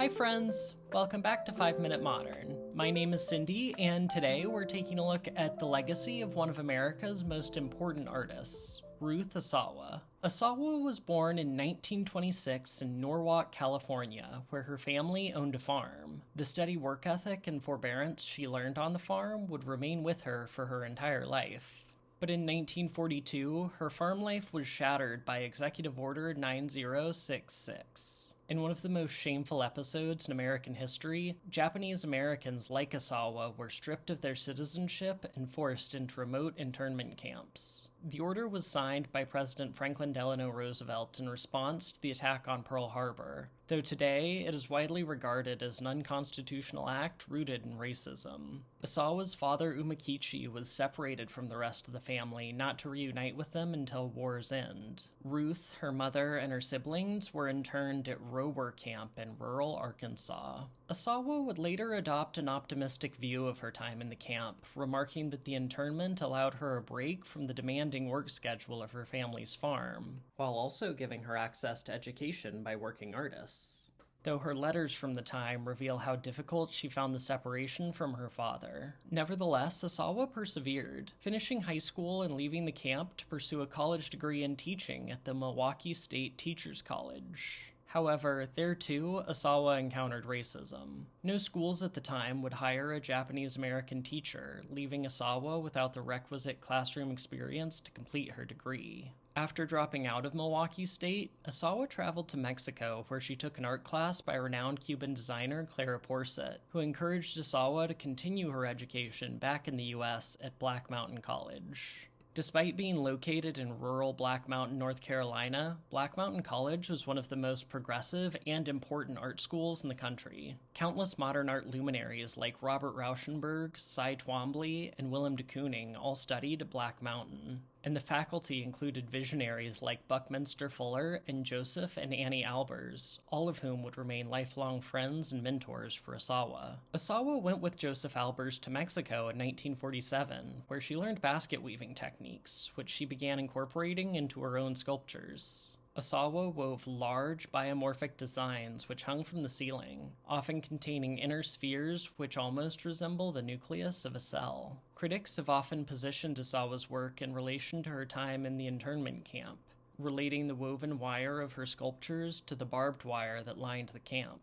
Hi friends, welcome back to 5 Minute Modern. My name is Cindy, and today we're taking a look at the legacy of one of America's most important artists, Ruth Asawa. Asawa was born in 1926 in Norwalk, California, where her family owned a farm. The steady work ethic and forbearance she learned on the farm would remain with her for her entire life. But in 1942, her farm life was shattered by Executive Order 9066. In one of the most shameful episodes in American history, Japanese Americans like Asawa were stripped of their citizenship and forced into remote internment camps. The order was signed by President Franklin Delano Roosevelt in response to the attack on Pearl Harbor, though today it is widely regarded as an unconstitutional act rooted in racism. Asawa's father Umakichi was separated from the rest of the family, not to reunite with them until war's end. Ruth, her mother, and her siblings were interned at Rower Camp in rural Arkansas. Asawa would later adopt an optimistic view of her time in the camp, remarking that the internment allowed her a break from the demanding work schedule of her family's farm, while also giving her access to education by working artists. Though her letters from the time reveal how difficult she found the separation from her father. Nevertheless, Asawa persevered, finishing high school and leaving the camp to pursue a college degree in teaching at the Milwaukee State Teachers College. However, there too, Asawa encountered racism. No schools at the time would hire a Japanese-American teacher, leaving Asawa without the requisite classroom experience to complete her degree. After dropping out of Milwaukee State, Asawa traveled to Mexico, where she took an art class by renowned Cuban designer Clara Porcet, who encouraged Asawa to continue her education back in the U.S. at Black Mountain College. Despite being located in rural Black Mountain, North Carolina, Black Mountain College was one of the most progressive and important art schools in the country. Countless modern art luminaries like Robert Rauschenberg, Cy Twombly, and Willem de Kooning all studied at Black Mountain. And the faculty included visionaries like Buckminster Fuller and Joseph and Annie Albers, all of whom would remain lifelong friends and mentors for Asawa. Asawa went with Joseph Albers to Mexico in 1947, where she learned basket weaving techniques, which she began incorporating into her own sculptures. Asawa wove large, biomorphic designs which hung from the ceiling, often containing inner spheres which almost resemble the nucleus of a cell. Critics have often positioned Asawa's work in relation to her time in the internment camp, relating the woven wire of her sculptures to the barbed wire that lined the camp.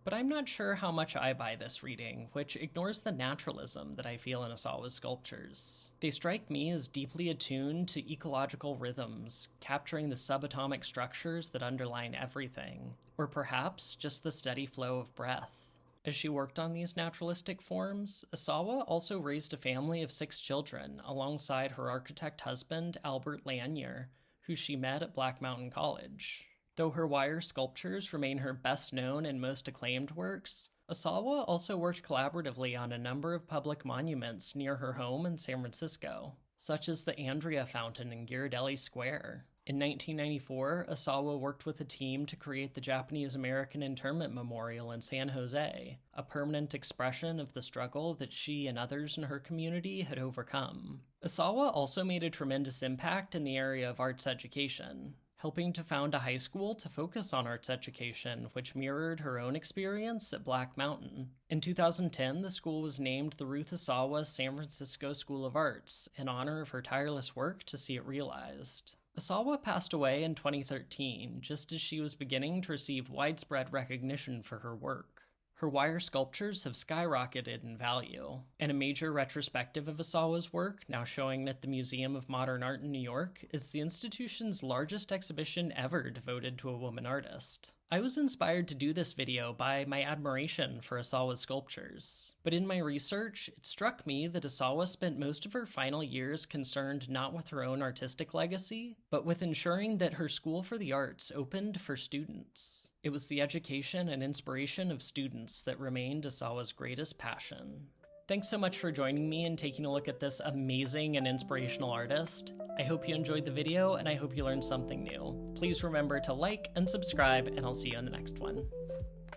But I'm not sure how much I buy this reading, which ignores the naturalism that I feel in Asawa's sculptures. They strike me as deeply attuned to ecological rhythms, capturing the subatomic structures that underline everything, or perhaps just the steady flow of breath. As she worked on these naturalistic forms, Asawa also raised a family of 6 children alongside her architect husband, Albert Lanier, who she met at Black Mountain College. Though her wire sculptures remain her best-known and most acclaimed works, Asawa also worked collaboratively on a number of public monuments near her home in San Francisco, such as the Andrea Fountain in Ghirardelli Square. In 1994, Asawa worked with a team to create the Japanese-American Internment Memorial in San Jose, a permanent expression of the struggle that she and others in her community had overcome. Asawa also made a tremendous impact in the area of arts education, helping to found a high school to focus on arts education, which mirrored her own experience at Black Mountain. In 2010, the school was named the Ruth Asawa San Francisco School of Arts, in honor of her tireless work to see it realized. Asawa passed away in 2013, just as she was beginning to receive widespread recognition for her work. Her wire sculptures have skyrocketed in value, and a major retrospective of Asawa's work, now showing at the Museum of Modern Art in New York, is the institution's largest exhibition ever devoted to a woman artist. I was inspired to do this video by my admiration for Asawa's sculptures, but in my research, it struck me that Asawa spent most of her final years concerned not with her own artistic legacy, but with ensuring that her School for the Arts opened for students. It was the education and inspiration of students that remained Asawa's greatest passion. Thanks so much for joining me and taking a look at this amazing and inspirational artist. I hope you enjoyed the video, and I hope you learned something new. Please remember to like and subscribe, and I'll see you in the next one.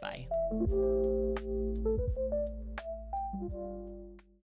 Bye.